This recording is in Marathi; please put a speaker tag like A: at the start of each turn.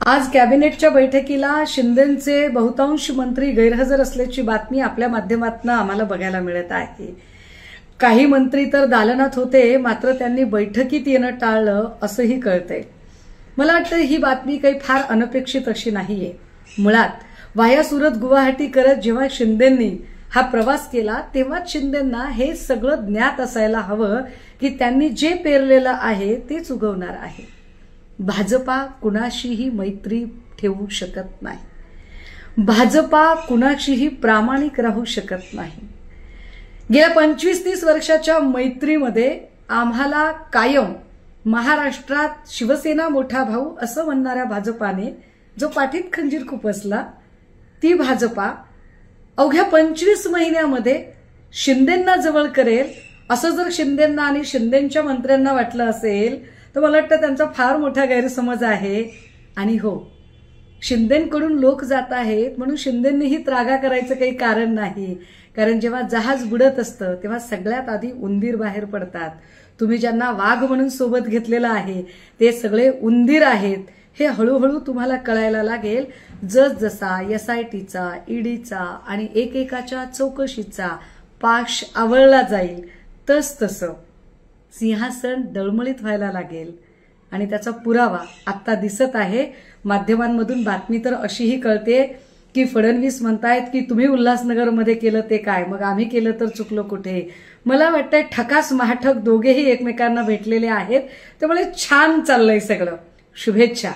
A: आज कॅबिनेटच्या बैठकीला शिंदेंचे बहुतांश मंत्री गैरहजर असल्याची बातमी आपल्या माध्यमातून आम्हाला बघायला मिळत आहे। काही मंत्री तर दालनात होते, मात्र त्यांनी बैठकीत येणं टाळलं असंही कळतंय। मला वाटतं ही बातमी काही फार अनपेक्षित अशी नाहीये। मुळात वाया सुरत गुवाहाटी करत जेव्हा शिंदेंनी हा प्रवास केला तेव्हाच शिंदेंना हे सगळं ज्ञात असायला हवं की त्यांनी जे पेरलेलं आहे तेच उगवणार आहे। भाजपा कुणाशीही मैत्री ठेवू शकत नाही। भाजपा कुणाशीही प्रामाणिक राहू शकत नाही। गेल्या 25-30 वर्षाच्या मैत्रीमध्ये आम्हाला कायम महाराष्ट्रात शिवसेना मोठा भाऊ असं म्हणणाऱ्या भाजपाने जो पाठीत खंजीर खुपसला, ती भाजपा अवघ्या 25 महिन्यामध्ये शिंदेंना जवळ करेल असं जर शिंदेंना आणि शिंदेंच्या मंत्र्यांना वाटलं असेल तर मला वाटतं त्यांचा फार मोठा गैरसमज आहे। आणि हो, शिंदेंकडून लोक जात आहेत म्हणून शिंदेंनीही त्रागा करायचं काही कारण नाही। कारण जेव्हा जहाज बुडत असतं तेव्हा सगळ्यात आधी उंदीर बाहेर पडतात। तुम्ही ज्यांना वाघ म्हणून सोबत घेतलेलं आहे ते सगळे उंदीर आहेत हे हळूहळू तुम्हाला कळायला लागेल। जसजसा SITचा, ईडीचा आणि एकेकाच्या चौकशीचा पाश आवळला जाईल तसतसं सिंहासन डळमळीत व्हायला लागेल। आणि त्याचा पुरावा आता दिसत आहे। माध्यमांमधून बातमी तर अशीही कळते की फडणवीस म्हणतायत की तुम्ही उल्हासनगरमध्ये केलं ते काय, मग आम्ही केलं तर चुकलो कुठे। मला वाटतंय ठकास महाठक दोघेही एकमेकांना भेटलेले आहेत, त्यामुळे छान चाललंय सगळं। शुभेच्छा।